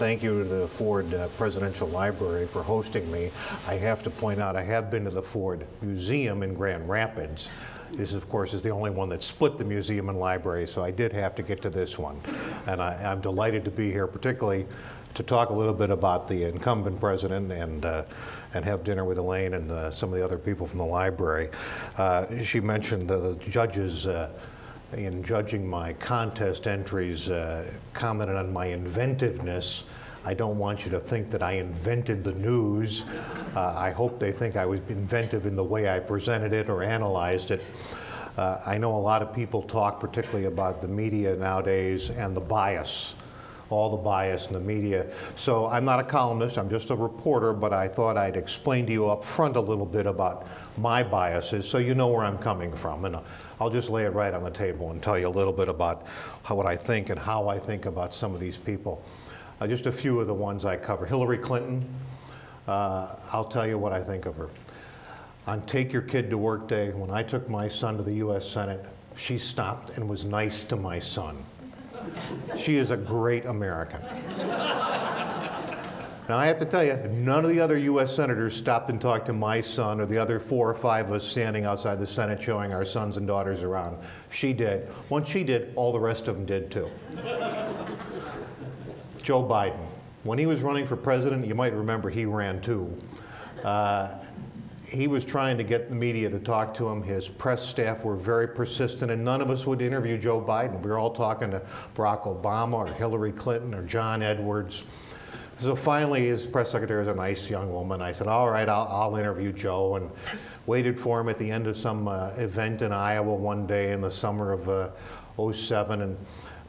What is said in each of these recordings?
thank you to the Ford Presidential Library for hosting me. I have to point out, I have been to the Ford Museum in Grand Rapids. This, of course, is the only one that split the museum and library, so I did have to get to this one. And I'm delighted to be here, particularly to talk a little bit about the incumbent president and have dinner with Elaine and some of the other people from the library. She mentioned the judges in judging my contest entries commented on my inventiveness. I don't want you to think that I invented the news. I hope they think I was inventive in the way I presented it or analyzed it. I know a lot of people talk particularly about the media nowadays and the bias, all the bias in the media. So I'm not a columnist, I'm just a reporter, but I thought I'd explain to you up front a little bit about my biases so you know where I'm coming from. And I'll just lay it right on the table and tell you a little bit about what I think and how I think about some of these people. Just a few of the ones I cover. Hillary Clinton, I'll tell you what I think of her. On Take Your Kid to Work Day, when I took my son to the US Senate, she stopped and was nice to my son. She is a great American. Now I have to tell you, none of the other US senators stopped and talked to my son or the other 4 or 5 of us standing outside the Senate showing our sons and daughters around. She did. Once she did, all the rest of them did too. Joe Biden, when he was running for president, you might remember he ran too. He was trying to get the media to talk to him. His press staff were very persistent, and none of us would interview Joe Biden. We were all talking to Barack Obama or Hillary Clinton or John Edwards. So finally, his press secretary was a nice young woman. I said, all right, I'll interview Joe, and waited for him at the end of some event in Iowa one day in the summer of '07. And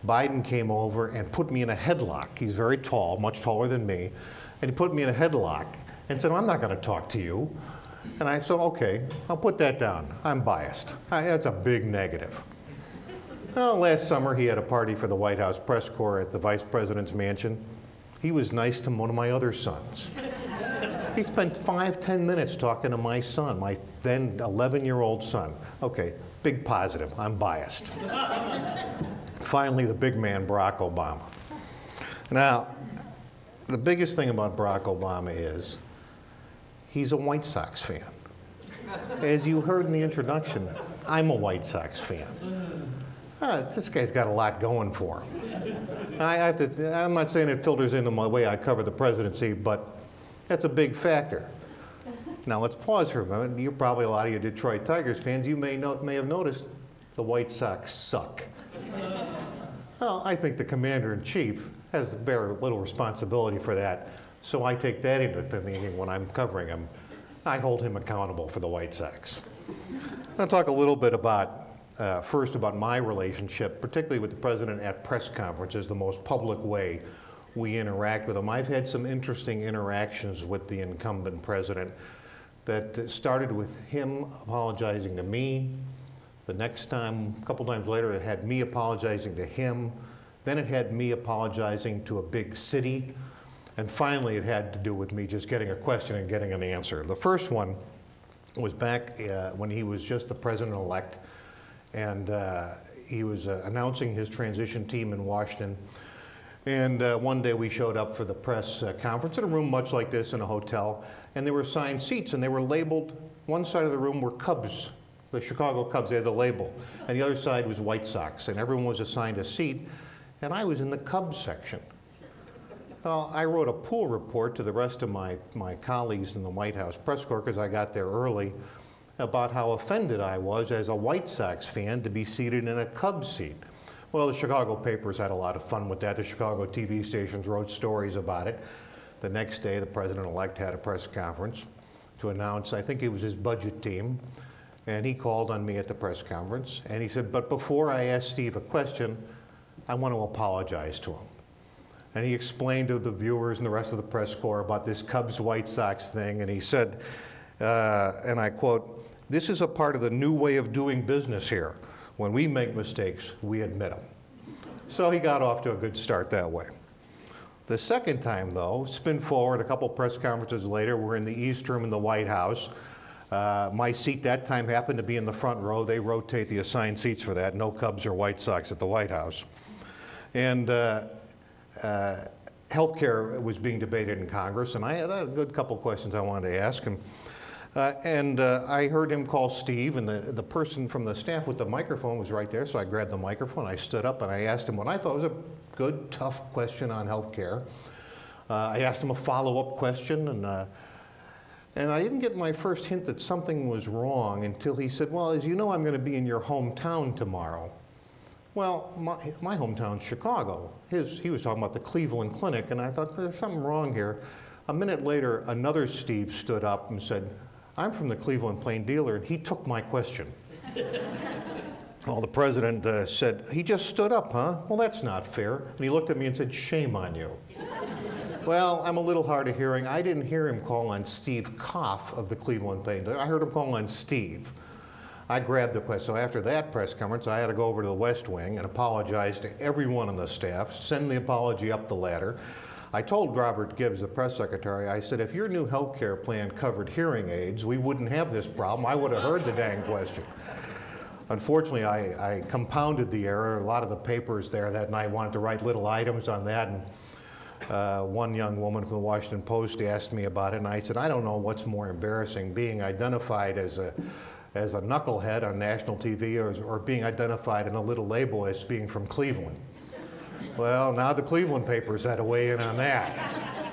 Biden came over and put me in a headlock. He's very tall, much taller than me. And he put me in a headlock and said, I'm not going to talk to you. And I said, okay, I'll put that down. I'm biased. That's a big negative. Well, last summer he had a party for the White House press corps at the vice president's mansion. He was nice to one of my other sons. He spent 5-10 minutes talking to my son, my then 11-year-old son. Okay, big positive. I'm biased. Finally, the big man, Barack Obama. Now, the biggest thing about Barack Obama is he's a White Sox fan. As you heard in the introduction, I'm a White Sox fan. This guy's got a lot going for him. I'm not saying it filters into my way I cover the presidency, but that's a big factor. Now let's pause for a moment. You're probably a lot of you Detroit Tigers fans. You may have noticed the White Sox suck. Well, I think the commander-in-chief has to bear a little responsibility for that. So I take that into thinking when I'm covering him. I hold him accountable for the White Sox. I'll talk a little bit about, first about my relationship, particularly with the president at press conferences, the most public way we interact with him. I've had some interesting interactions with the incumbent president that started with him apologizing to me. The next time, a couple times later, it had me apologizing to him. Then it had me apologizing to a big city. And finally, it had to do with me just getting a question and getting an answer. The first one was back when he was just the president-elect, and he was announcing his transition team in Washington. And one day we showed up for the press conference in a room much like this in a hotel, and there were assigned seats, and they were labeled. One side of the room were Cubs, the Chicago Cubs, they had the label, and the other side was White Sox, and everyone was assigned a seat, and I was in the Cubs section. Well, I wrote a pool report to the rest of my colleagues in the White House press corps, because I got there early, about how offended I was as a White Sox fan to be seated in a Cubs seat. Well, the Chicago papers had a lot of fun with that. The Chicago TV stations wrote stories about it. The next day, the president-elect had a press conference to announce, I think it was his budget team, and he called on me at the press conference, and he said, but before I ask Steve a question, I want to apologize to him. And he explained to the viewers and the rest of the press corps about this Cubs-White Sox thing, and he said, and I quote, "This is a part of the new way of doing business here. When we make mistakes, we admit them." So he got off to a good start that way. The second time, though, spin forward a couple press conferences later, we're in the East Room in the White House. My seat that time happened to be in the front row. They rotate the assigned seats for that. No Cubs or White Sox at the White House. And healthcare was being debated in Congress, and I had a good couple questions I wanted to ask him. I heard him call Steve, and the person from the staff with the microphone was right there, so I grabbed the microphone, I stood up, and I asked him what I thought was a good, tough question on healthcare. I asked him a follow-up question, and I didn't get my first hint that something was wrong until he said, well, as you know, I'm going to be in your hometown tomorrow. Well, my hometown's Chicago. He was talking about the Cleveland Clinic, and I thought, there's something wrong here. A minute later, another Steve stood up and said, I'm from the Cleveland Plain Dealer, and he took my question. Well, the president said, he just stood up, huh? Well, that's not fair. And he looked at me and said, shame on you. Well, I'm a little hard of hearing. I didn't hear him call on Steve Koff of the Cleveland Plain Dealer. I heard him call on Steve. I grabbed the question. So after that press conference, I had to go over to the West Wing and apologize to everyone on the staff, send the apology up the ladder. I told Robert Gibbs, the press secretary, I said, if your new health care plan covered hearing aids, we wouldn't have this problem. I would have heard the dang question. Unfortunately, I compounded the error. A lot of the papers there that night wanted to write little items on that. And one young woman from the Washington Post asked me about it, and I said, I don't know what's more embarrassing, being identified as a knucklehead on national TV or being identified in a little label as being from Cleveland. Well, now the Cleveland papers had to weigh in on that.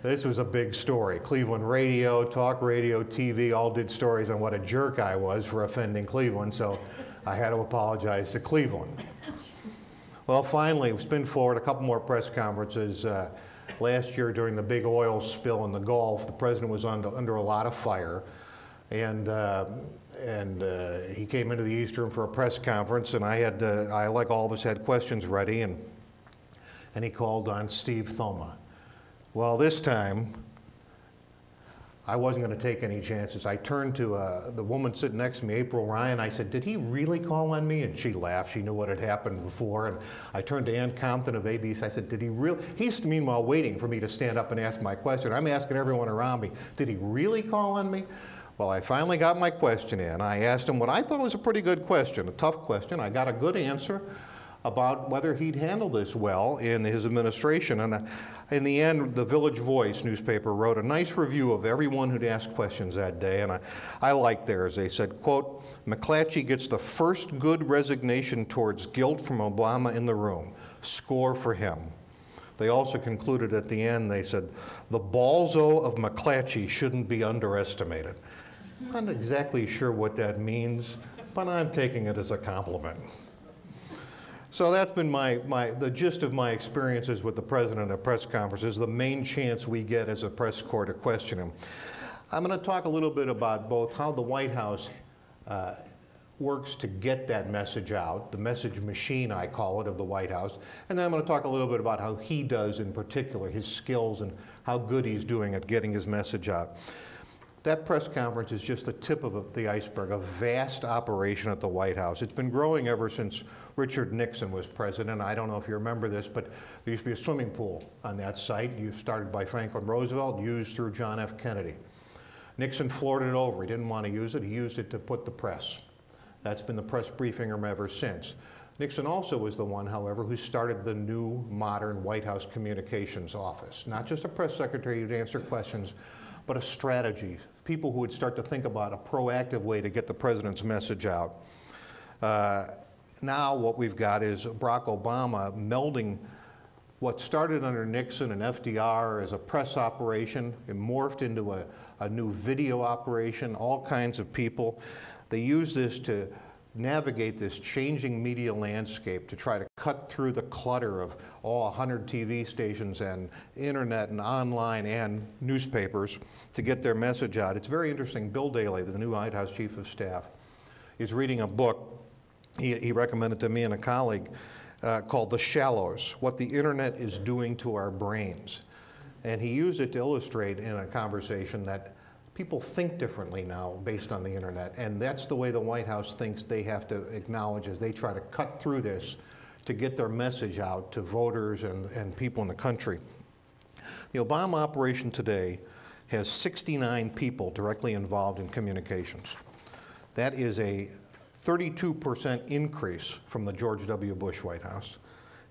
This was a big story. Cleveland radio, talk radio, TV all did stories on what a jerk I was for offending Cleveland, so I had to apologize to Cleveland. Well, finally, spin forward a couple more press conferences. Last year during the big oil spill in the Gulf, the president was under a lot of fire. And he came into the East Room for a press conference, and I, like all of us, had questions ready, and he called on Steve Thomma. Well, this time, I wasn't going to take any chances. I turned to the woman sitting next to me, April Ryan. I said, did he really call on me? And she laughed. She knew what had happened before. And I turned to Ann Compton of ABC. I said, did he really? He's, meanwhile, waiting for me to stand up and ask my question. I'm asking everyone around me, did he really call on me? Well, I finally got my question in. I asked him what I thought was a pretty good question, a tough question. I got a good answer about whether he'd handle this well in his administration. And in the end, the Village Voice newspaper wrote a nice review of everyone who'd asked questions that day, and I liked theirs. They said, quote, McClatchy gets the first good resignation towards guilt from Obama in the room. Score for him. They also concluded at the end, they said, the balzo of McClatchy shouldn't be underestimated. I'm not exactly sure what that means, but I'm taking it as a compliment. So that's been the gist of my experiences with the president at press conferences, the main chance we get as a press corps to question him. I'm going to talk a little bit about both how the White House works to get that message out, the message machine, I call it, of the White House, and then I'm going to talk a little bit about how he does in particular, his skills and how good he's doing at getting his message out. That press conference is just the tip of the iceberg, a vast operation at the White House. It's been growing ever since Richard Nixon was president. I don't know if you remember this, but there used to be a swimming pool on that site. Started by Franklin Roosevelt, used through John F. Kennedy. Nixon floored it over. He didn't want to use it. He used it to put the press. That's been the press briefing room ever since. Nixon also was the one, however, who started the new modern White House communications office. Not just a press secretary who'd answer questions, but a strategy. People who would start to think about a proactive way to get the president's message out. Now what we've got is Barack Obama melding what started under Nixon and FDR as a press operation. It morphed into a new video operation, all kinds of people. They use this to navigate this changing media landscape, to try to cut through the clutter of all 100 TV stations and internet and online and newspapers to get their message out. It's very interesting. Bill Daley, the new White House Chief of Staff, is reading a book he recommended to me and a colleague called The Shallows, What the Internet is Doing to Our Brains. And he used it to illustrate in a conversation that people think differently now based on the internet, and that's the way the White House thinks they have to acknowledge as they try to cut through this to get their message out to voters and people in the country. The Obama operation today has 69 people directly involved in communications. That is a 32% increase from the George W. Bush White House.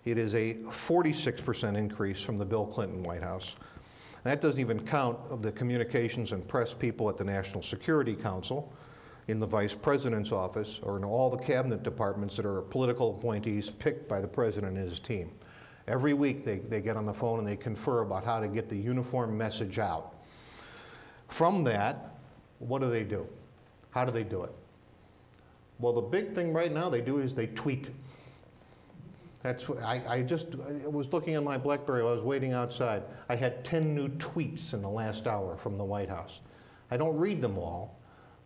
It is a 46% increase from the Bill Clinton White House. That doesn't even count the communications and press people at the National Security Council, in the Vice President's office, or in all the cabinet departments that are political appointees picked by the President and his team. Every week they get on the phone and they confer about how to get the uniform message out. From that, what do? How do they do it? Well, the big thing right now they do is they tweet. That's what I was looking at my BlackBerry while I was waiting outside. I had 10 new tweets in the last hour from the White House. I don't read them all.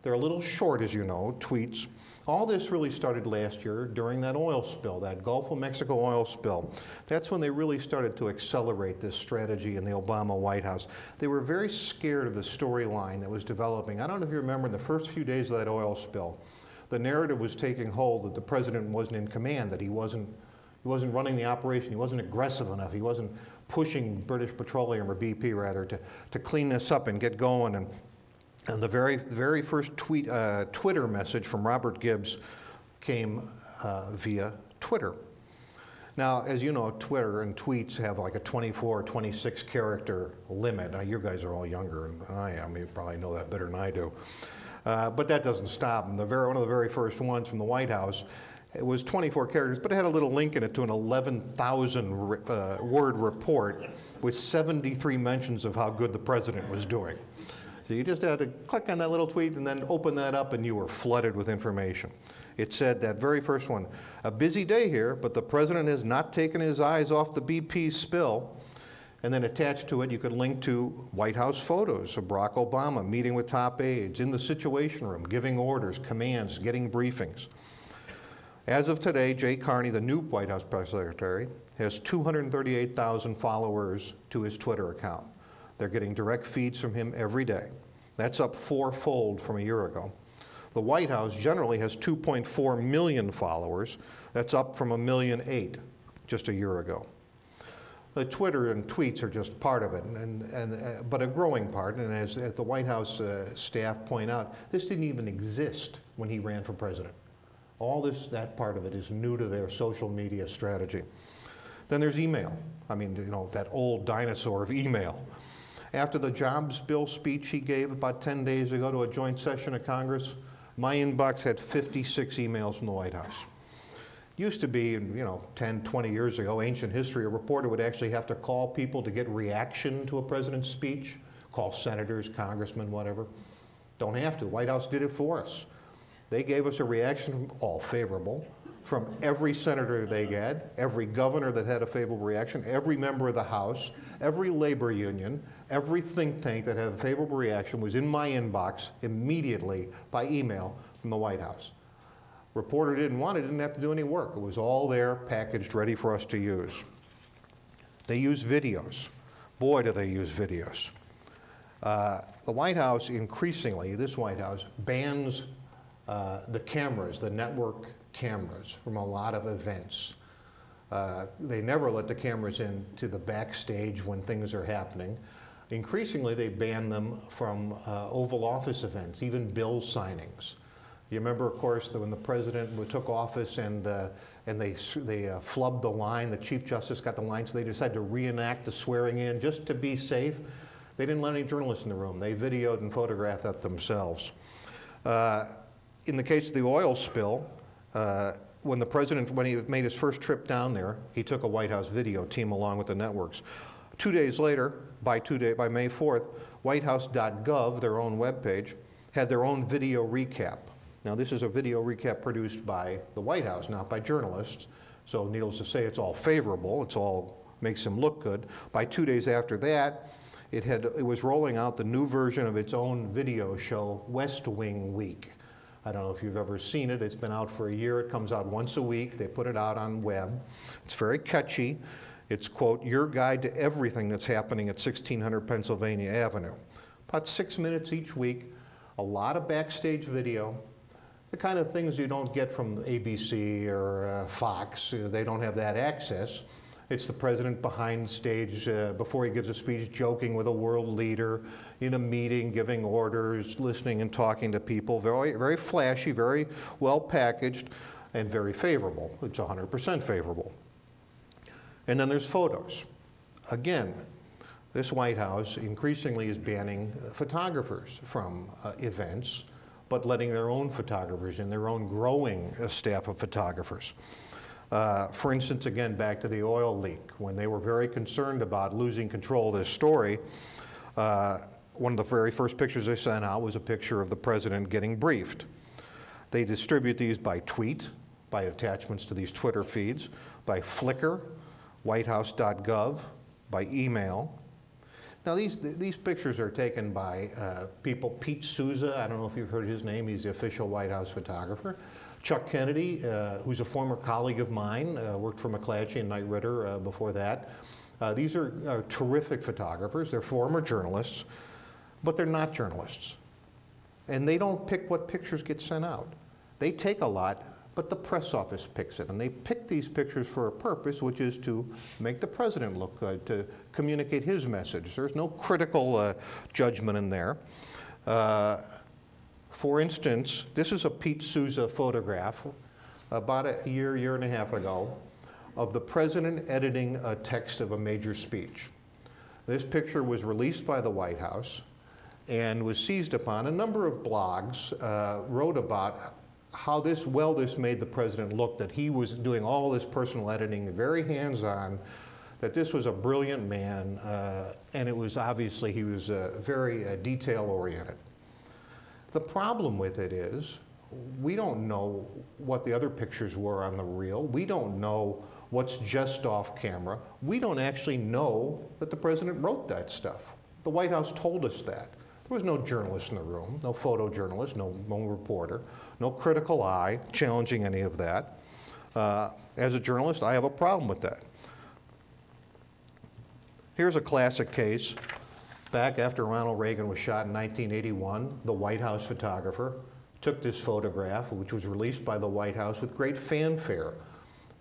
They're a little short, as you know, tweets. All this really started last year during that oil spill, that Gulf of Mexico oil spill. That's when they really started to accelerate this strategy in the Obama White House. They were very scared of the storyline that was developing. I don't know if you remember in the first few days of that oil spill, the narrative was taking hold that the president wasn't in command, that he wasn't running the operation, he wasn't aggressive enough, he wasn't pushing British Petroleum, or BP rather, to clean this up and get going. And the very first Twitter message from Robert Gibbs came via Twitter. Now, as you know, Twitter and tweets have like a 24 or 26 character limit. Now, you guys are all younger than I am. You probably know that better than I do. But that doesn't stop them. One of the very first ones from the White House, it was 24 characters, but it had a little link in it to an 11,000 word report with 73 mentions of how good the president was doing. So you just had to click on that little tweet and then open that up and you were flooded with information. It said, that very first one, a busy day here, but the president has not taken his eyes off the BP spill. And then attached to it, you could link to White House photos of Barack Obama meeting with top aides in the Situation Room, giving orders, commands, getting briefings. As of today, Jay Carney, the new White House press secretary, has 238,000 followers to his Twitter account. They're getting direct feeds from him every day. That's up 4-fold from a year ago. The White House generally has 2.4 million followers. That's up from 1.8 million just a year ago. The Twitter and tweets are just part of it, but a growing part. And as the White House staff point out, this didn't even exist when he ran for president. All that part of it is new to their social media strategy. Then there's email. I mean, you know, that old dinosaur of email. After the jobs bill speech he gave about 10 days ago to a joint session of Congress, my inbox had 56 emails from the White House. Used to be, 10, 20 years ago, ancient history, a reporter would actually have to call people to get reaction to a president's speech, call senators, congressmen, whatever. Don't have to. The White House did it for us. They gave us a reaction, all favorable, from every senator they had, every governor that had a favorable reaction, every member of the House, every labor union, every think tank that had a favorable reaction was in my inbox immediately by email from the White House. Reporter didn't want it, didn't have to do any work. It was all there, packaged, ready for us to use. They use videos. Boy, do they use videos. The White House increasingly, this White House, bans the cameras, the network cameras from a lot of events. They never let the cameras into the backstage when things are happening. Increasingly, they ban them from Oval Office events, even bill signings. You remember, of course, that when the president took office and they flubbed the line, the Chief Justice got the line, so they decided to reenact the swearing in just to be safe. They didn't let any journalists in the room. They videoed and photographed that themselves. In the case of the oil spill, when the president, when he made his first trip down there, he took a White House video team along with the networks. 2 days later, by May 4th, whitehouse.gov, their own webpage, had their own video recap. Now, this is a video recap produced by the White House, not by journalists. So needless to say, it's all favorable. It's all makes him look good. By 2 days after that, it was rolling out the new version of its own video show, West Wing Week. I don't know if you've ever seen it. It's been out for a year. It comes out once a week. They put it out on web. It's very catchy. It's, quote, your guide to everything that's happening at 1600 Pennsylvania Avenue. About 6 minutes each week, a lot of backstage video, the kind of things you don't get from ABC or Fox. They don't have that access. It's the president behind stage before he gives a speech, joking with a world leader, in a meeting, giving orders, listening and talking to people. Very, very flashy, very well packaged, and very favorable. It's 100% favorable. And then there's photos. Again, this White House increasingly is banning photographers from events, but letting their own photographers in, their own growing staff of photographers. For instance, again, back to the oil leak, when they were very concerned about losing control of this story, one of the very first pictures they sent out was a picture of the president getting briefed. They distribute these by tweet, by attachments to these Twitter feeds, by Flickr, whitehouse.gov, by email. Now these pictures are taken by people, Pete Souza, I don't know if you've heard his name, he's the official White House photographer. Chuck Kennedy, who's a former colleague of mine, worked for McClatchy and Knight Ridder before that. These are terrific photographers, they're former journalists, but they're not journalists. And they don't pick what pictures get sent out. They take a lot, but the press office picks it. And they pick these pictures for a purpose, which is to make the president look good, to communicate his message. There's no critical judgment in there. For instance, this is a Pete Souza photograph about a year and a half ago of the president editing a text of a major speech. This picture was released by the White House and was seized upon. A number of blogs wrote about how this made the president look, that he was doing all this personal editing, very hands-on, that this was a brilliant man, and it was obviously he was very detail-oriented. The problem with it is we don't know what the other pictures were on the reel. We don't know what's just off camera. We don't actually know that the president wrote that stuff. The White House told us that. There was no journalist in the room, no photojournalist, no reporter, no critical eye challenging any of that. As a journalist, I have a problem with that. Here's a classic case. Back after Ronald Reagan was shot in 1981, the White House photographer took this photograph, which was released by the White House with great fanfare,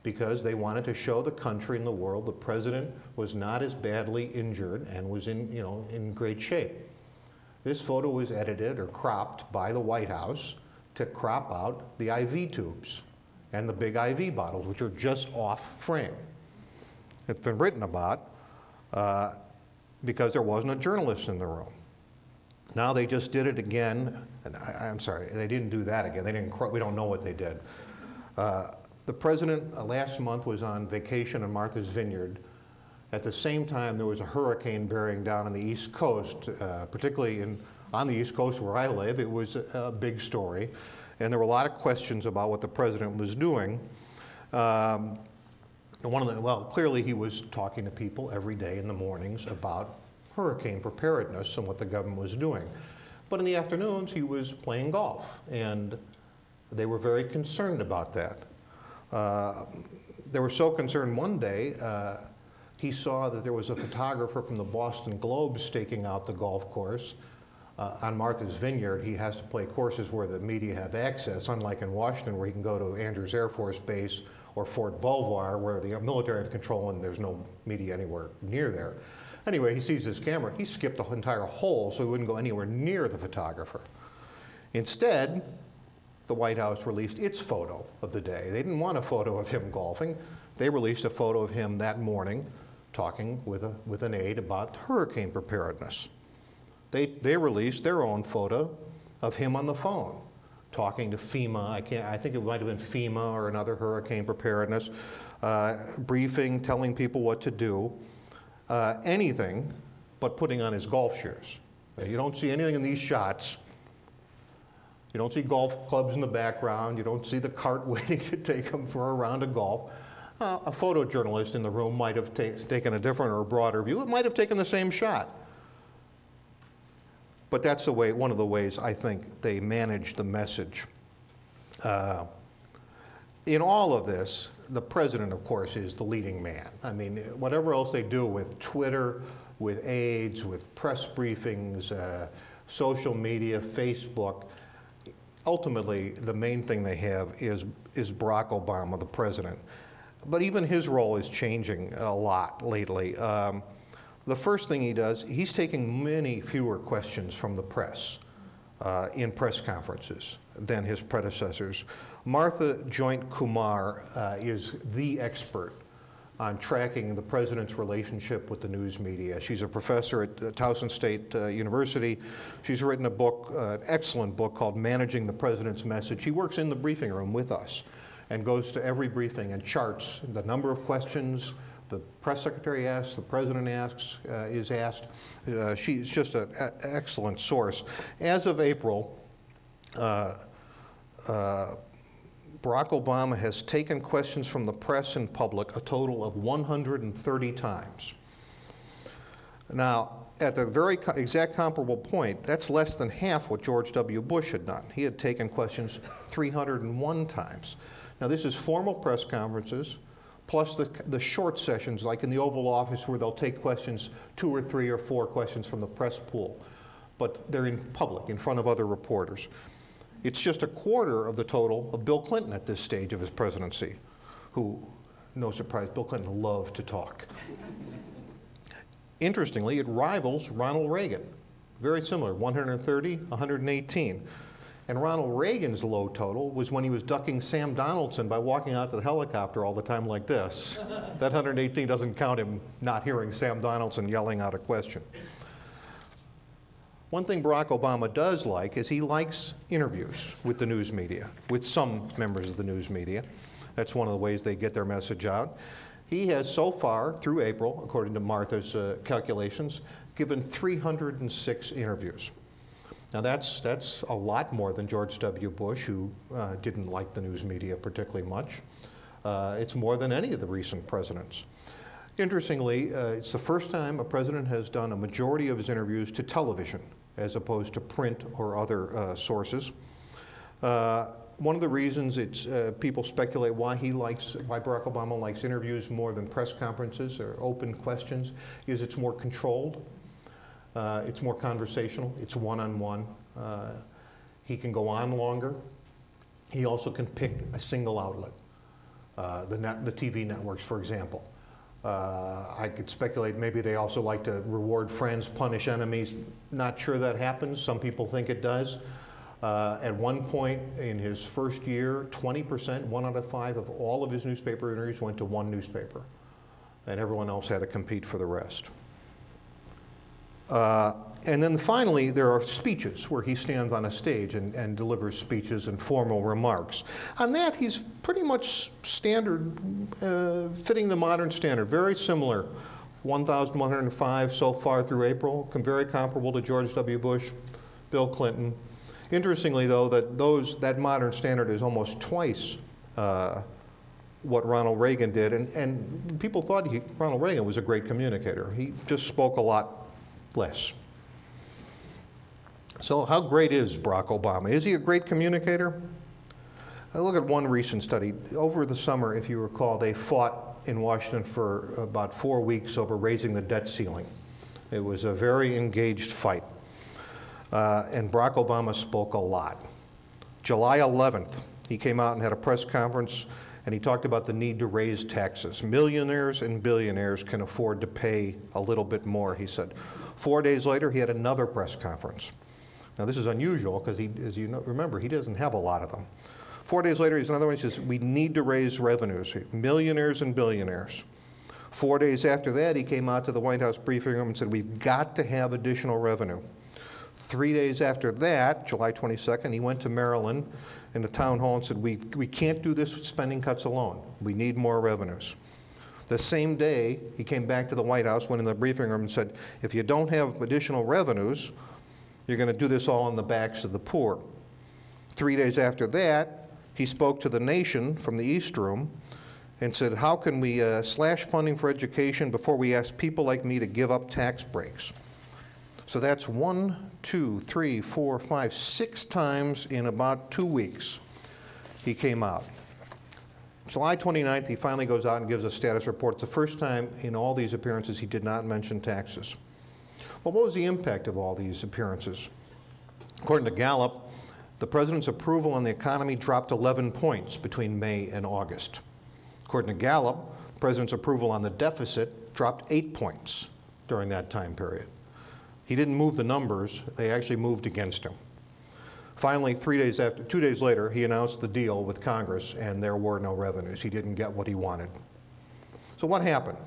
because they wanted to show the country and the world the president was not as badly injured and was in great shape. This photo was edited or cropped by the White House to crop out the IV tubes and the big IV bottles, which are just off frame. It's been written about because there wasn't a journalist in the room. Now they just did it again, and I'm sorry, they didn't do that again. They didn't. We don't know what they did. The president last month was on vacation in Martha's Vineyard. At the same time, there was a hurricane bearing down on the East Coast, particularly on the East Coast where I live. It was a big story, and there were a lot of questions about what the president was doing. Clearly he was talking to people every day in the mornings about hurricane preparedness and what the government was doing. But in the afternoons, he was playing golf, and they were very concerned about that. They were so concerned one day, he saw that there was a photographer from the Boston Globe staking out the golf course. On Martha's Vineyard, he has to play courses where the media have access, unlike in Washington where he can go to Andrews Air Force Base or Fort Belvoir where the military have control and there's no media anywhere near there. Anyway, he sees his camera. He skipped the entire hole so he wouldn't go anywhere near the photographer. Instead, the White House released its photo of the day. They didn't want a photo of him golfing. They released a photo of him that morning talking with an aide about hurricane preparedness. They released their own photo of him on the phone talking to FEMA. I think it might have been FEMA or another hurricane preparedness, briefing, telling people what to do, anything but putting on his golf shoes. You don't see anything in these shots. You don't see golf clubs in the background. You don't see the cart waiting to take him for a round of golf. A photojournalist in the room might have taken a different or broader view. It might have taken the same shot. But that's one of the ways I think they manage the message. In all of this, the president, of course, is the leading man. I mean, whatever else they do with Twitter, with aides, with press briefings, social media, Facebook, ultimately, the main thing they have is Barack Obama, the president. But even his role is changing a lot lately. The first thing he does, he's taking many fewer questions from the press in press conferences than his predecessors. Martha Joint Kumar is the expert on tracking the president's relationship with the news media. She's a professor at Towson State University. She's written a book, an excellent book called Managing the President's Message. She works in the briefing room with us and goes to every briefing and charts the number of questions the press secretary asks, the president asks, is asked. She's just an excellent source. As of April, Barack Obama has taken questions from the press and public a total of 130 times. Now, at the very exact comparable point, that's less than half what George W. Bush had done. He had taken questions 301 times. Now, this is formal press conferences, plus the short sessions, like in the Oval Office, where they'll take questions, 2 or 3 or 4 questions from the press pool. But they're in public, in front of other reporters. It's just a quarter of the total of Bill Clinton at this stage of his presidency, who, no surprise, Bill Clinton loved to talk. Interestingly, it rivals Ronald Reagan. Very similar, 130, 118. And Ronald Reagan's low total was when he was ducking Sam Donaldson by walking out to the helicopter all the time like this. That 118 doesn't count him not hearing Sam Donaldson yelling out a question. One thing Barack Obama does like is he likes interviews with the news media, with some members of the news media. That's one of the ways they get their message out. He has so far, through April, according to Martha's calculations, given 306 interviews. Now that's a lot more than George W. Bush, who didn't like the news media particularly much. It's more than any of the recent presidents. Interestingly, it's the first time a president has done a majority of his interviews to television as opposed to print or other sources. One of the reasons people speculate why Barack Obama likes interviews more than press conferences or open questions is it's more controlled, it's more conversational, it's one-on-one. He can go on longer. He also can pick a single outlet, the TV networks, for example. I could speculate maybe they also like to reward friends, punish enemies. Not sure that happens. Some people think it does. At one point in his first year, 20%, 1 out of 5 of all of his newspaper interviews went to one newspaper, and everyone else had to compete for the rest. And then finally, there are speeches where he stands on a stage and delivers speeches and formal remarks. On that, he's pretty much standard, fitting the modern standard, very similar. 1,105 so far through April, very comparable to George W. Bush, Bill Clinton. Interestingly, though, that modern standard is almost twice what Ronald Reagan did, and people thought Ronald Reagan was a great communicator. He just spoke a lot less. So how great is Barack Obama? Is he a great communicator? I look at one recent study. Over the summer, if you recall, they fought in Washington for about 4 weeks over raising the debt ceiling. It was a very engaged fight. And Barack Obama spoke a lot. July 11th, he came out and had a press conference, and he talked about the need to raise taxes. Millionaires and billionaires can afford to pay a little bit more, he said. 4 days later, he had another press conference. Now, this is unusual because, as you know, remember, he doesn't have a lot of them. 4 days later, he's another one. He says, we need to raise revenues, millionaires and billionaires. 4 days after that, he came out to the White House briefing room and said, we've got to have additional revenue. 3 days after that, July 22nd, he went to Maryland in the town hall and said, we can't do this with spending cuts alone. We need more revenues. The same day, he came back to the White House, went in the briefing room and said, if you don't have additional revenues, you're going to do this all on the backs of the poor. 3 days after that, he spoke to the nation from the East Room and said, how can we slash funding for education before we ask people like me to give up tax breaks? So that's 1, 2, 3, 4, 5, 6 times in about 2 weeks he came out. July 29th, he finally goes out and gives a status report. It's the first time in all these appearances he did not mention taxes. Well, what was the impact of all these appearances? According to Gallup, the president's approval on the economy dropped 11 points between May and August. According to Gallup, the president's approval on the deficit dropped 8 points during that time period. He didn't move the numbers, they actually moved against him. Finally, 2 days later, he announced the deal with Congress, and there were no revenues. He didn't get what he wanted. So what happened?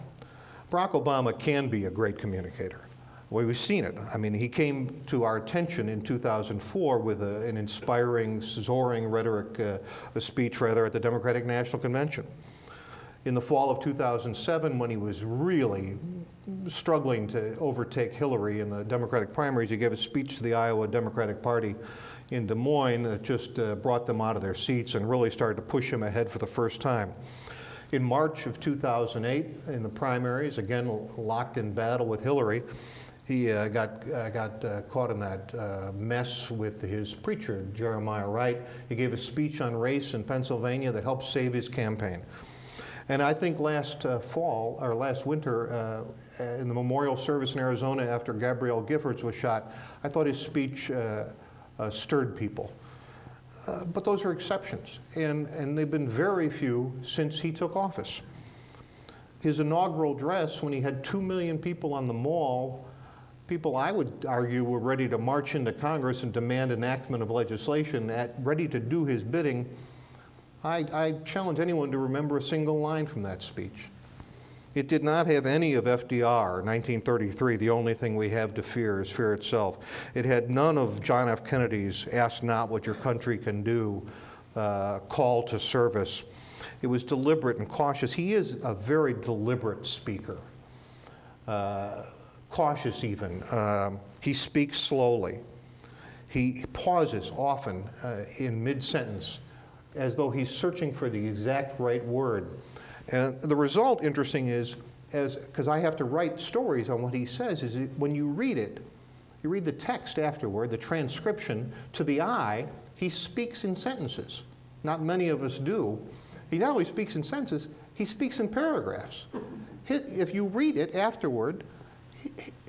Barack Obama can be a great communicator. Well, we've seen it. I mean, he came to our attention in 2004 with an inspiring, soaring rhetoric, a speech rather, at the Democratic National Convention. In the fall of 2007, when he was really struggling to overtake Hillary in the Democratic primaries, he gave a speech to the Iowa Democratic Party in Des Moines that just brought them out of their seats and really started to push him ahead for the first time. In March of 2008, in the primaries, again locked in battle with Hillary, he got caught in that mess with his preacher, Jeremiah Wright. He gave a speech on race in Pennsylvania that helped save his campaign. And I think last fall, or last winter, in the memorial service in Arizona after Gabrielle Giffords was shot, I thought his speech stirred people. But those are exceptions, and they've been very few since he took office. His inaugural address, when he had 2 million people on the Mall, people I would argue were ready to march into Congress and demand enactment of legislation, ready to do his bidding. I challenge anyone to remember a single line from that speech. It did not have any of FDR, 1933, the only thing we have to fear is fear itself. It had none of John F. Kennedy's ask not what your country can do, call to service. It was deliberate and cautious. He is a very deliberate speaker, cautious even. He speaks slowly. He pauses often in mid-sentence as though he's searching for the exact right word. And the result, interesting, is, because I have to write stories on what he says, is when you read it, you read the text afterward, the transcription, to the eye, he speaks in sentences. Not many of us do. He not only speaks in sentences, he speaks in paragraphs. If you read it afterward,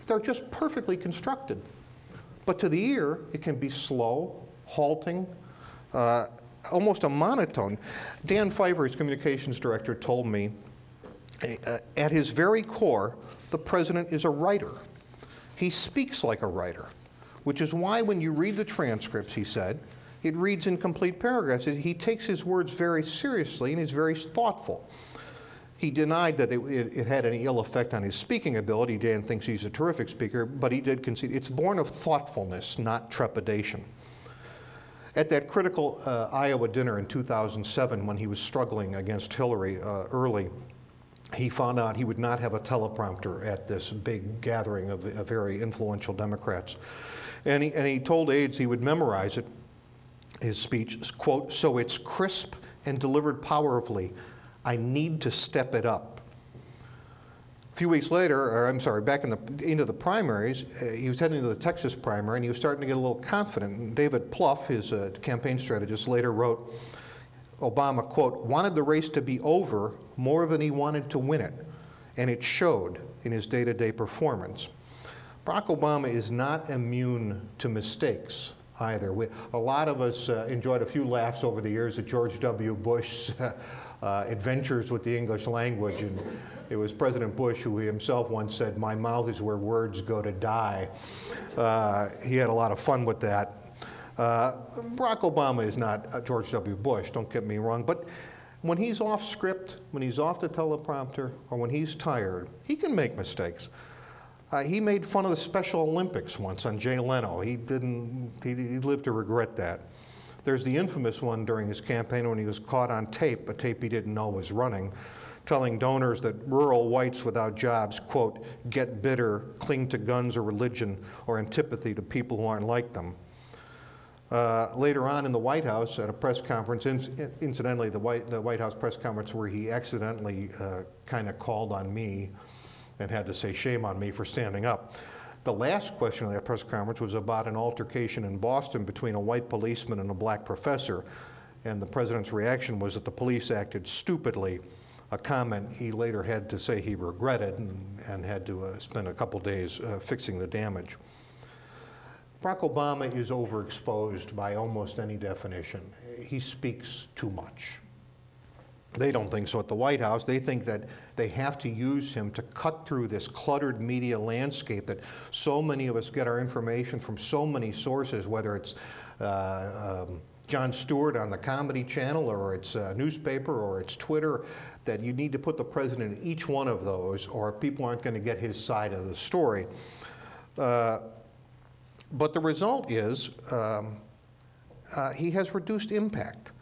they're just perfectly constructed. But to the ear, it can be slow, halting, almost a monotone. Dan Pfeiffer, his communications director, told me, at his very core, the president is a writer. He speaks like a writer, which is why when you read the transcripts, he said, it reads in complete paragraphs. He takes his words very seriously and is very thoughtful. He denied that it had any ill effect on his speaking ability. Dan thinks he's a terrific speaker, but he did concede it's born of thoughtfulness, not trepidation. At that critical Iowa dinner in 2007, when he was struggling against Hillary early, he found out he would not have a teleprompter at this big gathering of very influential Democrats. And he told aides he would memorize it, his speech, quote, so it's crisp and delivered powerfully. I need to step it up. A few weeks later, or I'm sorry, back into the primaries, he was heading to the Texas primary and he was starting to get a little confident. And David Plouffe, his campaign strategist, later wrote, Obama, quote, wanted the race to be over more than he wanted to win it. And it showed in his day-to-day performance. Barack Obama is not immune to mistakes either. A lot of us enjoyed a few laughs over the years at George W. Bush's adventures with the English language. And it was President Bush who himself once said, my mouth is where words go to die. He had a lot of fun with that. Barack Obama is not George W. Bush, don't get me wrong, but when he's off script, when he's off the teleprompter, or when he's tired, he can make mistakes. He made fun of the Special Olympics once on Jay Leno. He lived to regret that. There's the infamous one during his campaign when he was caught on tape, a tape he didn't know was running, telling donors that rural whites without jobs, quote, get bitter, cling to guns or religion, or antipathy to people who aren't like them. Later on in the White House at a press conference, incidentally, the White House press conference where he accidentally kind of called on me and had to say shame on me for standing up. The last question of that press conference was about an altercation in Boston between a white policeman and a black professor, and the president's reaction was that the police acted stupidly, a comment he later had to say he regretted and had to spend a couple days fixing the damage. Barack Obama is overexposed by almost any definition. He speaks too much. They don't think so at the White House. They think that they have to use him to cut through this cluttered media landscape that so many of us get our information from so many sources, whether it's Jon Stewart on the Comedy Channel, or it's a newspaper, or it's Twitter, that you need to put the president in each one of those, or people aren't going to get his side of the story. But the result is he has reduced impact.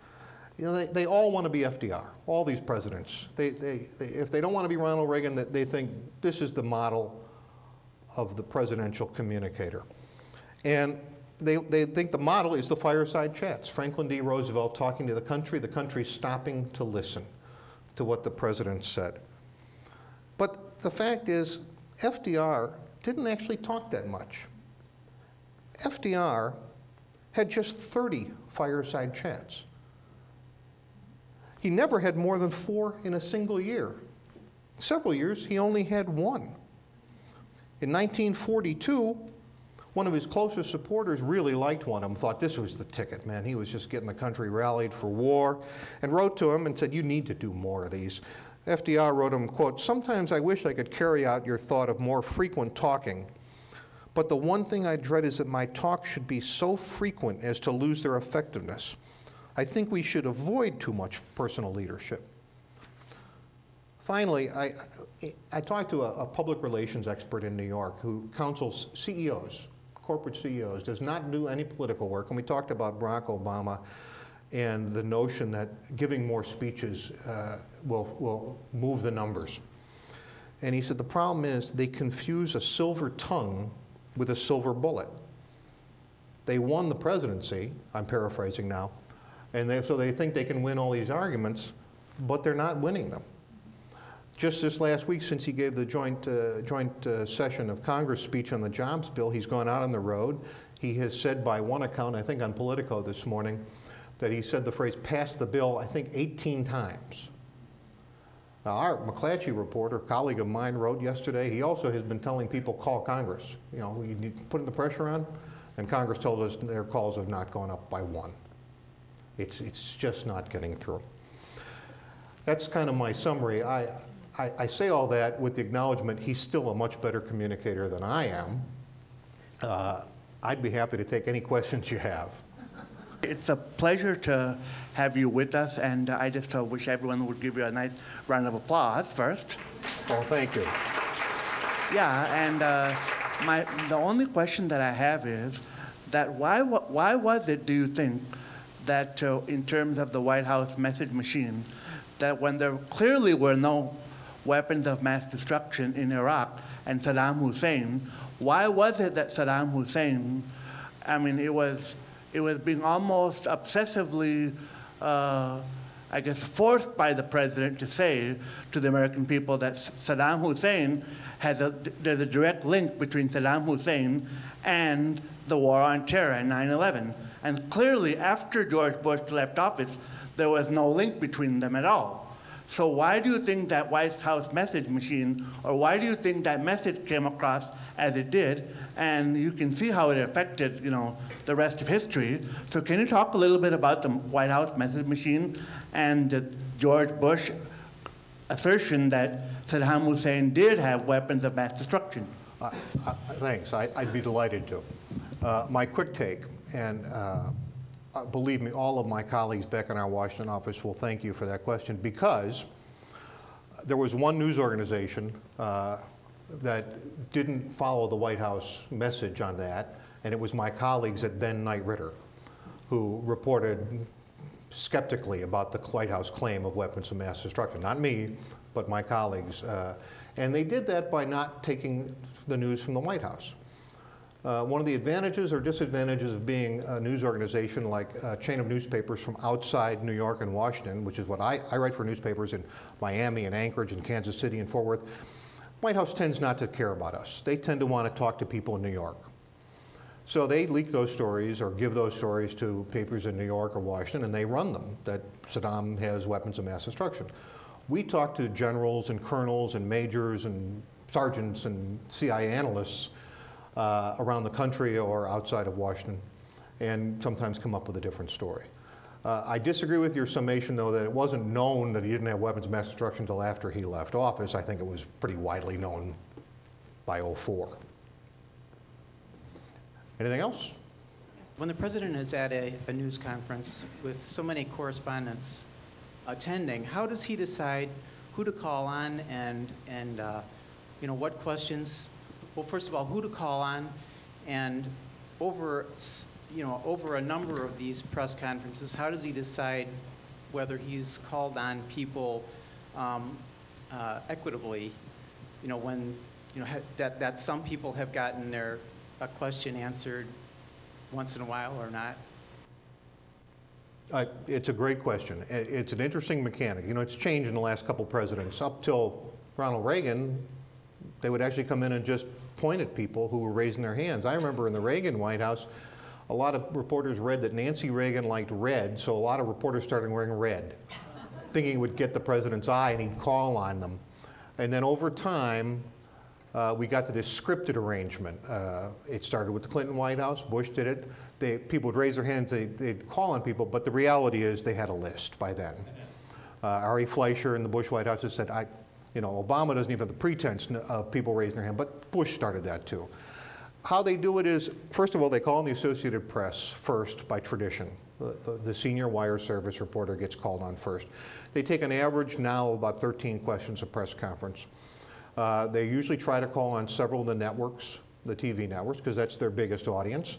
You know, they all want to be FDR, all these presidents. If they don't want to be Ronald Reagan, they think this is the model of the presidential communicator. And they think the model is the fireside chats. Franklin D. Roosevelt talking to the country stopping to listen to what the president said. But the fact is, FDR didn't actually talk that much. FDR had just 30 fireside chats. He never had more than 4 in a single year. Several years, he only had 1. In 1942, one of his closest supporters really liked one of them, thought this was the ticket, man. He was just getting the country rallied for war, and wrote to him and said, you need to do more of these. FDR wrote him, quote, sometimes I wish I could carry out your thought of more frequent talking, but the one thing I dread is that my talk should be so frequent as to lose their effectiveness. I think we should avoid too much personal leadership. Finally, I talked to a public relations expert in New York who counsels CEOs, corporate CEOs, does not do any political work, and we talked about Barack Obama and the notion that giving more speeches will move the numbers. And he said the problem is they confuse a silver tongue with a silver bullet. They won the presidency, I'm paraphrasing now, and so they think they can win all these arguments, but they're not winning them. Just this last week, since he gave the joint session of Congress speech on the jobs bill, he's gone out on the road. He has said by one account, I think on Politico this morning, that he said the phrase, pass the bill, I think 18 times. Now, our McClatchy reporter, colleague of mine, wrote yesterday, he also has been telling people, call Congress. You know, you need putting the pressure on, and Congress told us their calls have not gone up by 1. It's just not getting through. That's kind of my summary. I say all that with the acknowledgement he's still a much better communicator than I am. I'd be happy to take any questions you have. It's a pleasure to have you with us, and I just wish everyone would give you a nice round of applause first. Well, thank you. Yeah, and the only question that I have is that why was it, do you think, that in terms of the White House message machine, that when there clearly were no weapons of mass destruction in Iraq and Saddam Hussein, why was it that Saddam Hussein, I mean, it was being almost obsessively, I guess, forced by the president to say to the American people that Saddam Hussein there's a direct link between Saddam Hussein and the war on terror and 9/11. And clearly, after George Bush left office, there was no link between them at all. So why do you think that White House message machine, or why do you think that message came across as it did? And you can see how it affected, you know, the rest of history. So can you talk a little bit about the White House message machine and George Bush assertion that Saddam Hussein did have weapons of mass destruction? Thanks. I'd be delighted to. My quick take, and believe me, all of my colleagues back in our Washington office will thank you for that question, because there was one news organization that didn't follow the White House message on that, and it was my colleagues at then Knight Ridder who reported skeptically about the White House claim of weapons of mass destruction. Not me, but my colleagues. And they did that by not taking the news from the White House. One of the advantages or disadvantages of being a news organization like a chain of newspapers from outside New York and Washington, which is what I write for newspapers in Miami and Anchorage and Kansas City and Fort Worth, White House tends not to care about us. They tend to want to talk to people in New York. So they leak those stories or give those stories to papers in New York or Washington, and they run them, that Saddam has weapons of mass destruction. We talk to generals and colonels and majors and sergeants and CIA analysts around the country or outside of Washington, and sometimes come up with a different story. I disagree with your summation, though, that it wasn't known that he didn't have weapons of mass destruction until after he left office. I think it was pretty widely known by '04. Anything else? When the president is at a news conference with so many correspondents attending, how does he decide who to call on and you know, what questions? Well, first of all, who to call on, and over a number of these press conferences, how does he decide whether he's called on people equitably? You know, when you know that some people have gotten a question answered once in a while or not? It's a great question. It's an interesting mechanic. You know, it's changed in the last couple presidents. Up till Ronald Reagan, they would actually come in and just point at people who were raising their hands. I remember in the Reagan White House, a lot of reporters read that Nancy Reagan liked red, so a lot of reporters started wearing red, thinking it would get the president's eye and he'd call on them. And then over time, we got to this scripted arrangement. It started with the Clinton White House. Bush did it. People would raise their hands. They'd call on people, but the reality is they had a list by then. Ari Fleischer in the Bush White House has said, you know, Obama doesn't even have the pretense of people raising their hand, but Bush started that too. How they do it is, first of all, they call on the Associated Press first by tradition. The senior wire service reporter gets called on first. They take an average now of about 13 questions a press conference. They usually try to call on several of the networks, the TV networks, because that's their biggest audience.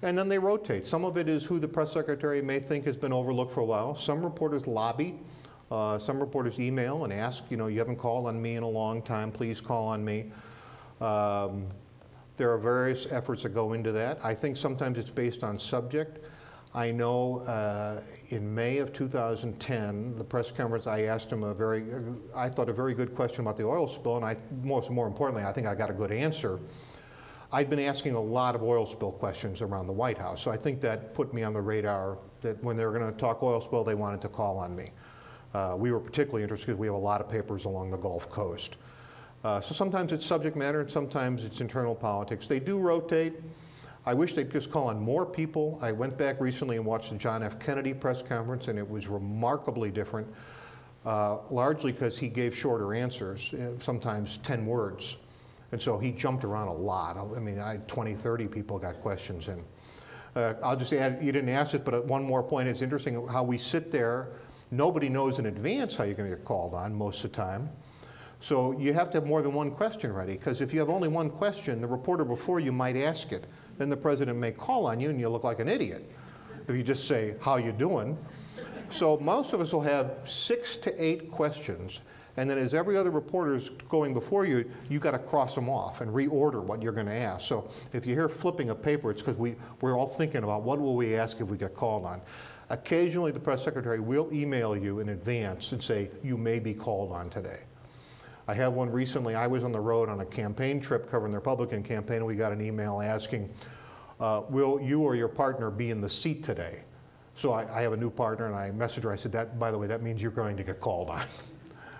And then they rotate. Some of it is who the press secretary may think has been overlooked for a while. Some reporters lobby. Some reporters email and ask, you know, you haven't called on me in a long time, please call on me. There are various efforts that go into that. I think sometimes it's based on subject. I know in May of 2010, the press conference, I asked him I thought a very good question about the oil spill, and more importantly, I think I got a good answer. I'd been asking a lot of oil spill questions around the White House, so I think that put me on the radar that when they were going to talk oil spill, they wanted to call on me. We were particularly interested because we have a lot of papers along the Gulf Coast. So sometimes it's subject matter, and sometimes it's internal politics. They do rotate. I wish they'd just call on more people. I went back recently and watched the John F. Kennedy press conference, and it was remarkably different, largely because he gave shorter answers, sometimes 10 words. And so he jumped around a lot. I mean, 20, 30 people got questions in. I'll just add, you didn't ask this, but one more point. It's interesting how we sit there. Nobody knows in advance how you're going to get called on most of the time. So you have to have more than one question ready, because if you have only one question, the reporter before you might ask it. Then the president may call on you and you look like an idiot if you just say, how you doing? So most of us will have 6 to 8 questions, and then as every other reporter's going before you, you've got to cross them off and reorder what you're going to ask. So if you hear flipping a paper, it's because we're all thinking about what will we ask if we get called on. Occasionally the press secretary will email you in advance and say, you may be called on today. I had one recently. I was on the road on a campaign trip covering the Republican campaign, and we got an email asking, will you or your partner be in the seat today? So I have a new partner, and I messaged her. I said, by the way, that means you're going to get called on.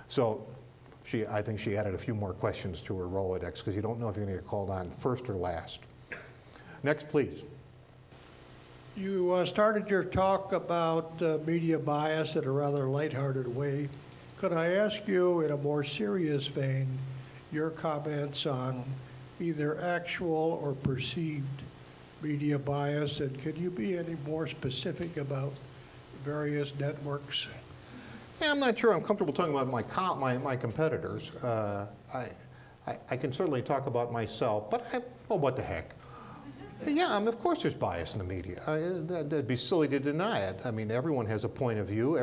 So I think she added a few more questions to her Rolodex, because you don't know if you're going to get called on first or last. Next, please. You started your talk about media bias in a rather lighthearted way. Could I ask you, in a more serious vein, your comments on either actual or perceived media bias, and could you be any more specific about various networks? Yeah, I'm not sure I'm comfortable talking about my competitors. I can certainly talk about myself, but well, what the heck? Yeah, of course there's bias in the media. That'd be silly to deny it. I mean, everyone has a point of view.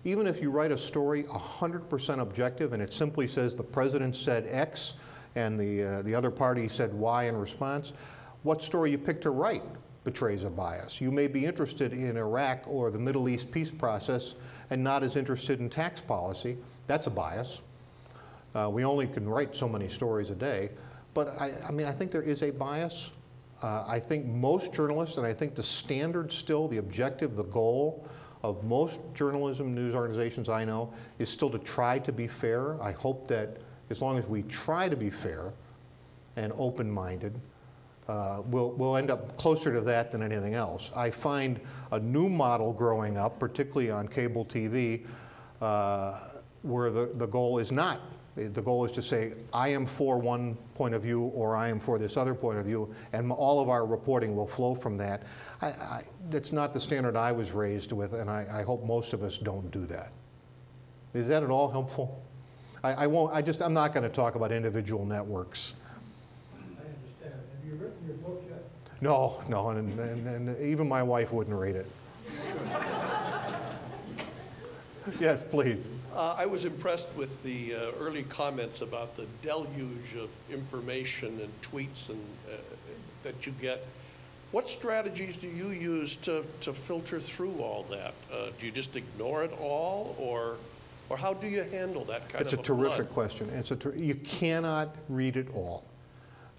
Even if you write a story 100% objective and it simply says the president said X and the other party said Y in response, what story you pick to write betrays a bias. You may be interested in Iraq or the Middle East peace process and not as interested in tax policy. That's a bias. We only can write so many stories a day. But I mean, I think there is a bias. I think most journalists, and I think the standard still, the objective, the goal of most journalism news organizations I know is still to try to be fair. I hope that as long as we try to be fair and open-minded, we'll end up closer to that than anything else. I find a new model growing up, particularly on cable TV, where the goal is not The goal is to say, I am for one point of view or I am for this other point of view, and all of our reporting will flow from that. That's not the standard I was raised with, and I hope most of us don't do that. Is that at all helpful? I'm not going to talk about individual networks. I understand. Have you written your book yet? No, and even my wife wouldn't read it. Yes, please. I was impressed with the early comments about the deluge of information and tweets and that you get. What strategies do you use to filter through all that? Do you just ignore it all, or how do you handle that kind of a It's a terrific flood? question. You cannot read it all.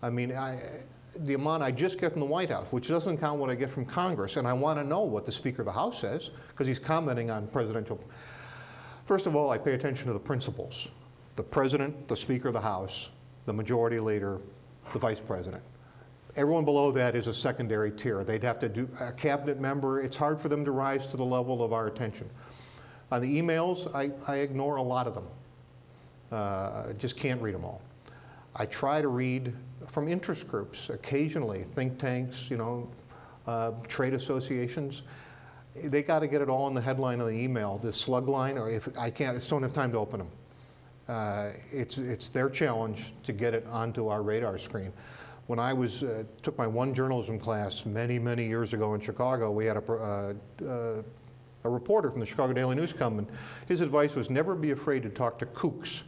I mean, the amount I just get from the White House, which doesn't count what I get from Congress, and I want to know what the Speaker of the House says, because he's commenting on presidential. First of all, I pay attention to the principles. The President, the Speaker of the House, the Majority Leader, the Vice President. Everyone below that is a secondary tier. They'd have to do a cabinet member. It's hard for them to rise to the level of our attention. On the emails, I ignore a lot of them. I just can't read them all. I try to read from interest groups, occasionally, think tanks, trade associations. They got to get it all in the headline of the email, the slug line, or if I can't, I just don't have time to open them. It's their challenge to get it onto our radar screen. When I took my one journalism class many, many years ago in Chicago, we had a reporter from the Chicago Daily News come, and his advice was never be afraid to talk to kooks,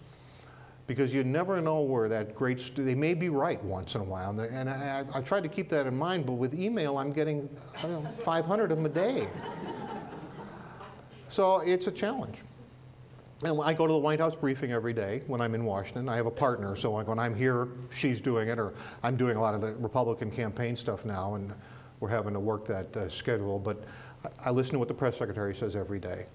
because you never know where that they may be right once in a while. And I've tried to keep that in mind, but with email, I'm getting 500 of them a day. So it's a challenge. And I go to the White House briefing every day when I'm in Washington. I have a partner, so when I'm here, she's doing it, or I'm doing a lot of the Republican campaign stuff now, and we're having to work that schedule. But I listen to what the press secretary says every day.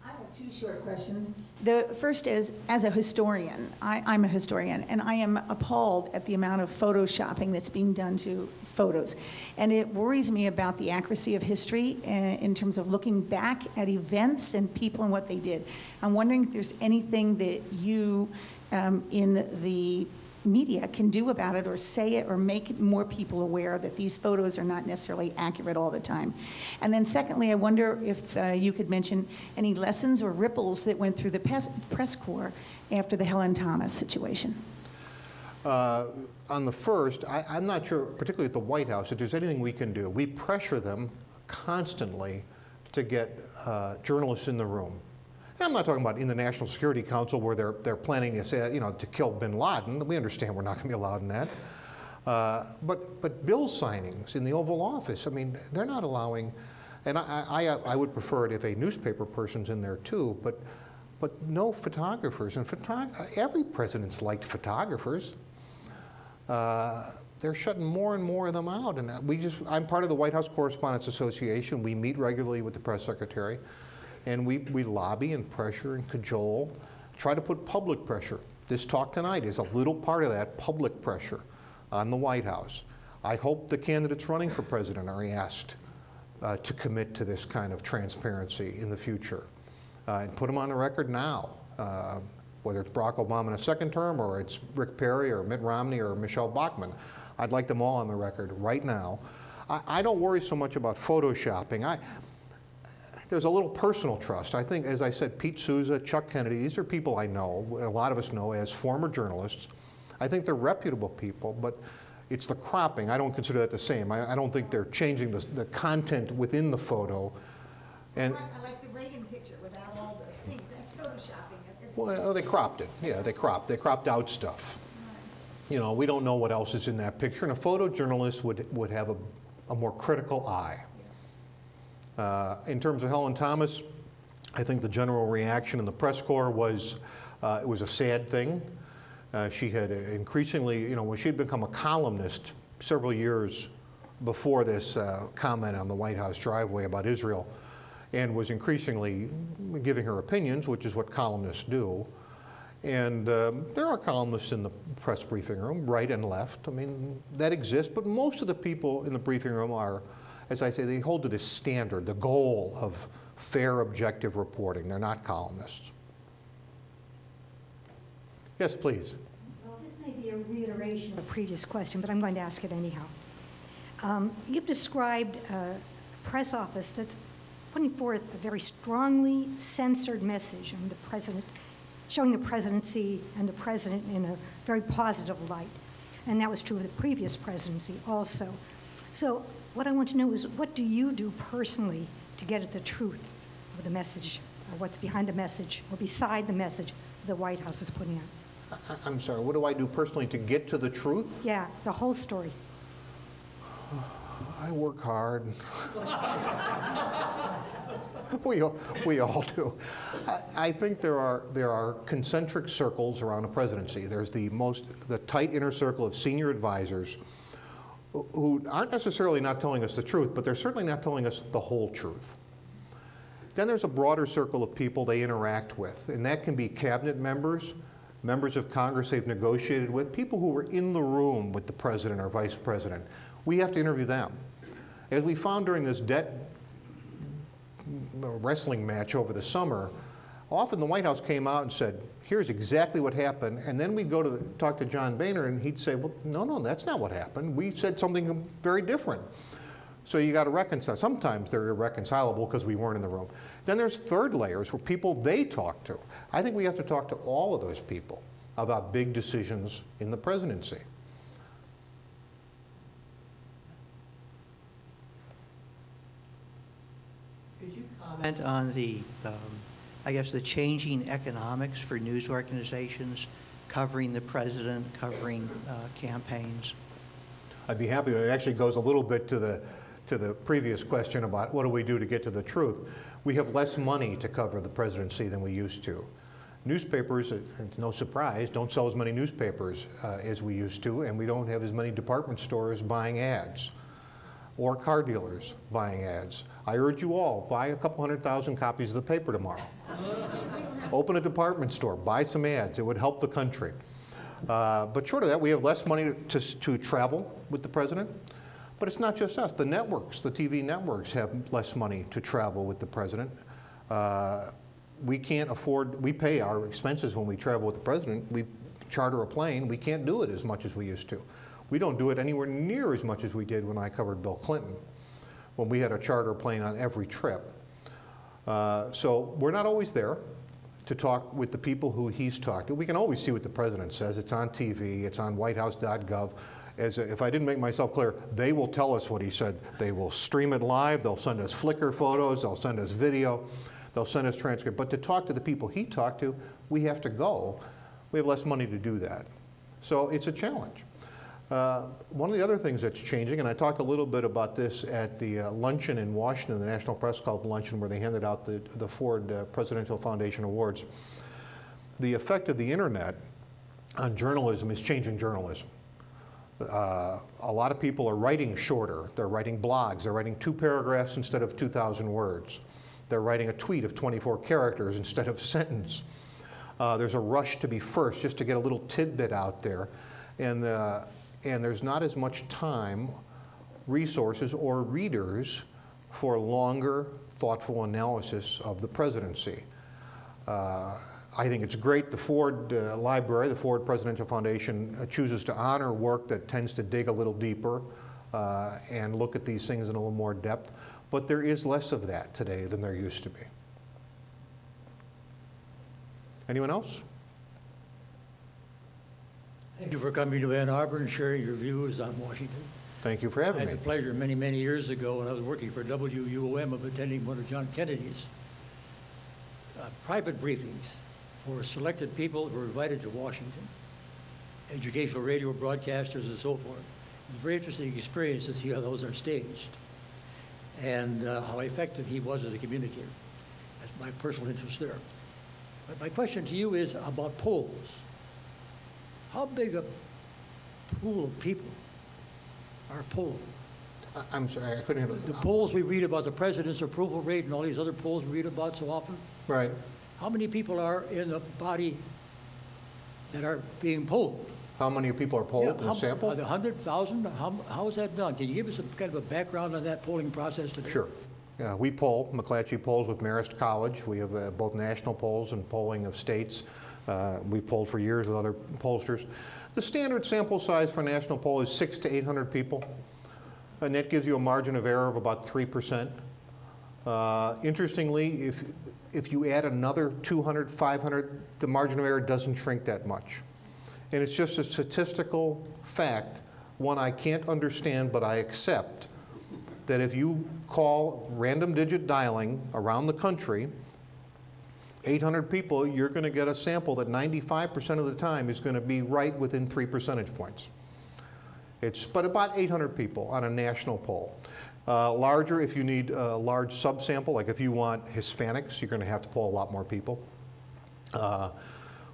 I have two short questions. The first is, as a historian, I'm a historian, and I am appalled at the amount of photoshopping that's being done to photos. And it worries me about the accuracy of history in terms of looking back at events and people and what they did. I'm wondering if there's anything that you in the media can do about it, or say it, or make more people aware that these photos are not necessarily accurate all the time. And then secondly, I wonder if you could mention any lessons or ripples that went through the press corps after the Helen Thomma situation. On the first, I'm not sure, particularly at the White House, if there's anything we can do. We pressure them constantly to get journalists in the room. And I'm not talking about in the National Security Council where they're planning to say, to kill bin Laden. We understand we're not going to be allowed in that. But bill signings in the Oval Office, I mean, they're not allowing, and I would prefer it if a newspaper person's in there too, but no photographers. And every president's liked photographers. They're shutting more and more of them out. And I'm part of the White House Correspondents Association. We meet regularly with the press secretary. And we lobby and pressure and cajole, try to put public pressure. This talk tonight is a little part of that public pressure on the White House. I hope the candidates running for president are asked to commit to this kind of transparency in the future. And put them on the record now, whether it's Barack Obama in a second term, or it's Rick Perry or Mitt Romney or Michelle Bachmann. I'd like them all on the record right now. I don't worry so much about photoshopping. There's a little personal trust. I think, as I said, Pete Souza, Chuck Kennedy, these are people I know, a lot of us know as former journalists. I think they're reputable people, but it's the cropping. I don't consider that the same. I don't think they're changing the content within the photo. And I like the Reagan picture without all the things. That's photoshopping. Well, they cropped it. Yeah, they cropped out stuff. We don't know what else is in that picture, and a photojournalist would have a more critical eye. In terms of Helen Thomma, I think the general reaction in the press corps was it was a sad thing. She had increasingly, when she had become a columnist several years before this comment on the White House driveway about Israel, and was increasingly giving her opinions, which is what columnists do. And there are columnists in the press briefing room, right and left. I mean, that exists, but most of the people in the briefing room are, as I say, they hold to this standard, the goal of fair, objective reporting. They're not columnists. Yes, please. Well, this may be a reiteration of a previous question, but I'm going to ask it anyhow. You've described a press office that's putting forth a very strongly censored message on the president, showing the presidency and the president in a very positive light. And that was true of the previous presidency also. So what I want to know is, what do you do personally to get at the truth of the message, or what's behind the message, or beside the message the White House is putting out? I'm sorry, what do I do personally to get to the truth? Yeah, the whole story. I work hard. We all do. I think there are concentric circles around a presidency. There's the tight inner circle of senior advisors who aren't necessarily not telling us the truth, but they're certainly not telling us the whole truth. Then there's a broader circle of people they interact with, and that can be cabinet members, members of Congress they've negotiated with, people who were in the room with the president or vice president. We have to interview them. As we found during this debt wrestling match over the summer, often the White House came out and said, here's exactly what happened, and then we'd go to talk to John Boehner and he'd say, well, no, that's not what happened. We said something very different. So you got to reconcile. Sometimes they're irreconcilable because we weren't in the room. Then there's third layers where people they talk to. I think we have to talk to all of those people about big decisions in the presidency. Could you comment on the, I guess, the changing economics for news organizations covering the president, covering campaigns? I'd be happy. It actually goes a little bit to the previous question about what do we do to get to the truth. We have less money to cover the presidency than we used to. Newspapers, it's no surprise, don't sell as many newspapers as we used to, and we don't have as many department stores buying ads or car dealers buying ads. I urge you all, buy a couple 100,000 copies of the paper tomorrow. Open a department store, buy some ads. It would help the country. But short of that, we have less money to travel with the president. But it's not just us. The networks, the TV networks, have less money to travel with the president. We can't afford, we pay our expenses when we travel with the president. We charter a plane. We can't do it as much as we used to. We don't do it anywhere near as much as we did when I covered Bill Clinton, when we had a charter plane on every trip. So we're not always there to talk with the people who he's talked to. We can always see what the president says. It's on TV. It's on whitehouse.gov. If I didn't make myself clear, they will tell us what he said. They will stream it live. They'll send us Flickr photos. They'll send us video. They'll send us transcript. But to talk to the people he talked to, we have to go. We have less money to do that. So it's a challenge. One of the other things that's changing, and I talked a little bit about this at the luncheon in Washington, the National Press Club luncheon, where they handed out the Ford Presidential Foundation Awards. The effect of the internet on journalism is changing journalism. A lot of people are writing shorter. They're writing blogs. They're writing 2 paragraphs instead of 2,000 words. They're writing a tweet of 24 characters instead of a sentence. There's a rush to be first, just to get a little tidbit out there. And there's not as much time, resources, or readers for longer, thoughtful analysis of the presidency. I think it's great the Ford Library, the Ford Presidential Foundation, chooses to honor work that tends to dig a little deeper and look at these things in a little more depth. But there is less of that today than there used to be. Anyone else? Thank you for coming to Ann Arbor and sharing your views on Washington. Thank you for having I me. had the pleasure many, many years ago when I was working for WUOM of attending one of John Kennedy's private briefings for selected people who were invited to Washington, educational radio broadcasters and so forth. It was a very interesting experience to see how those are staged and how effective he was as a communicator. That's my personal interest there. But my question to you is about polls. How big a pool of people are polling? I'm sorry, I couldn't hear The polls we read about, the president's approval rate and all these other polls we read about so often, Right. how many people are in the body that are being polled? How many people are polled in a sample? Are there 100,000? How is that done? Can you give us kind of a background on that polling process today? Sure. Yeah, we poll, McClatchy polls with Marist College. We have both national polls and polling of states. We've polled for years with other pollsters. The standard sample size for a national poll is 600 to 800 people, and that gives you a margin of error of about 3%. Interestingly, if you add another 200, 500, the margin of error doesn't shrink that much. And it's just a statistical fact, one I can't understand, but I accept, that if you call random digit dialing around the country, 800 people, you're going to get a sample that 95% of the time is going to be right within 3 percentage points. But about 800 people on a national poll. Larger if you need a large subsample, like if you want Hispanics, you're going to have to poll a lot more people.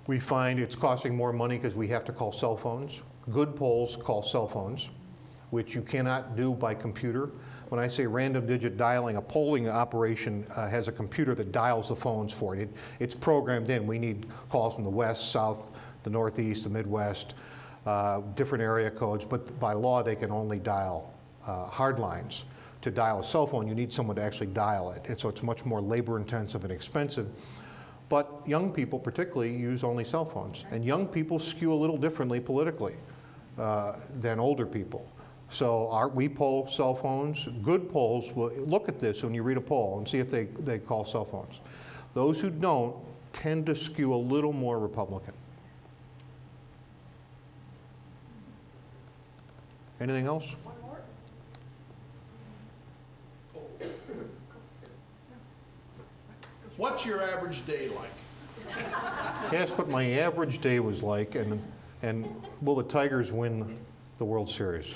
We find it's costing more money because we have to call cell phones. Good polls call cell phones, which you cannot do by computer. When I say random digit dialing, a polling operation has a computer that dials the phones for it. It's programmed in. We need calls from the west, south, the northeast, the Midwest, different area codes, but by law they can only dial hard lines. To dial a cell phone, you need someone to actually dial it, and so it's much more labor intensive and expensive. But young people particularly use only cell phones, and young people skew a little differently politically than older people. So we poll cell phones. Good polls will look at this when you read a poll and see if they call cell phones. Those who don't tend to skew a little more Republican. Anything else? What's your average day like? Asked what my average day was like, and will the Tigers win the World Series?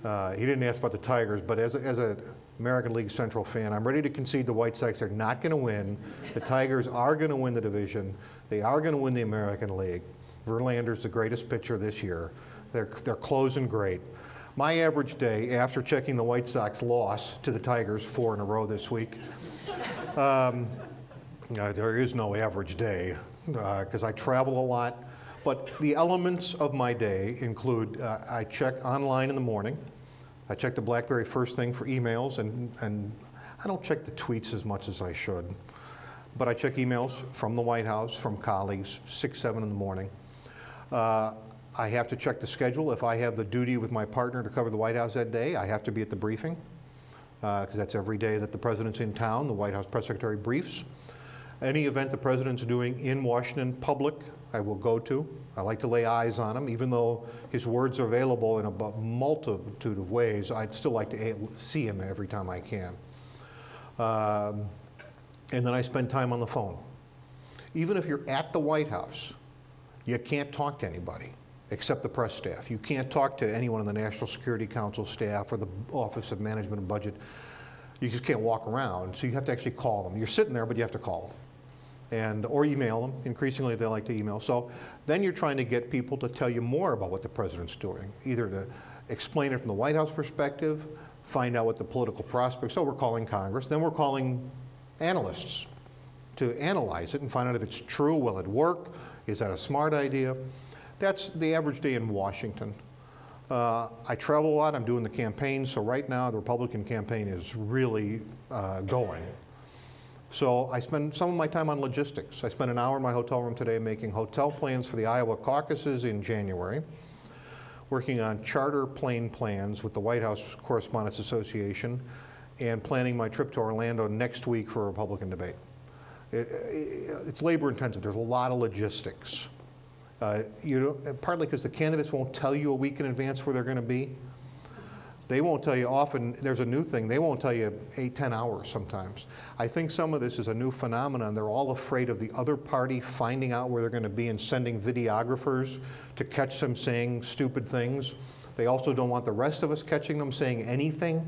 He didn't ask about the Tigers, but as an American League Central fan, I'm ready to concede the White Sox are not going to win. The Tigers are going to win the division. They are going to win the American League. Verlander's the greatest pitcher this year. They're closing great. My average day, after checking the White Sox loss to the Tigers 4 in a row this week, there is no average day because I travel a lot. But the elements of my day include I check online in the morning. I check the BlackBerry first thing for emails, and I don't check the tweets as much as I should. But I check emails from the White House, from colleagues, 6, 7 in the morning. I have to check the schedule. If I have the duty with my partner to cover the White House that day, I have to be at the briefing, because that's every day that the president's in town. The White House press secretary briefs. Any event the president's doing in Washington public, I will go to. I like to lay eyes on him. Even though his words are available in a multitude of ways, I'd still like to see him every time I can. And then I spend time on the phone. Even if you're at the White House, you can't talk to anybody except the press staff. You can't talk to anyone on the National Security Council staff or the Office of Management and Budget. You just can't walk around, so you have to actually call them. You're sitting there, but you have to call them. Or email them. Increasingly, they like to email. So then you're trying to get people to tell you more about what the president's doing, either to explain it from the White House perspective, find out what the political prospects. So we're calling Congress. Then we're calling analysts to analyze it and find out if it's true. Will it work? Is that a smart idea? That's the average day in Washington. I travel a lot. I'm doing the campaign. So right now, the Republican campaign is really going. So I spend some of my time on logistics. I spent an hour in my hotel room today making hotel plans for the Iowa caucuses in January, working on charter plane plans with the White House Correspondents Association, and planning my trip to Orlando next week for a Republican debate. It's labor intensive. There's a lot of logistics. Partly because the candidates won't tell you a week in advance where they're going to be. They won't tell you often. There's a new thing. They won't tell you 8, 10 hours sometimes. I think some of this is a new phenomenon. They're all afraid of the other party finding out where they're going to be and sending videographers to catch them saying stupid things. They also don't want the rest of us catching them saying anything.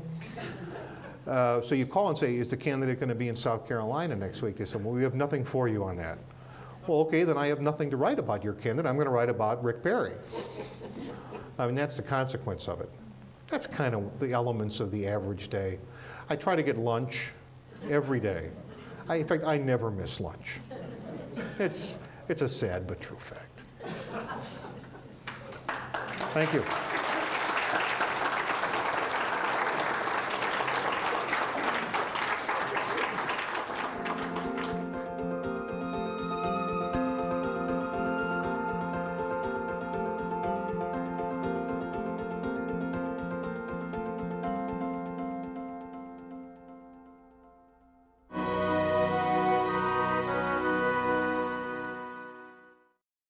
So you call and say, is the candidate going to be in South Carolina next week? They said, well, we have nothing for you on that. Well, okay, then I have nothing to write about your candidate. I'm going to write about Rick Perry. I mean, that's the consequence of it. That's kind of the elements of the average day. I try to get lunch every day. In fact, I never miss lunch. It's a sad but true fact. Thank you.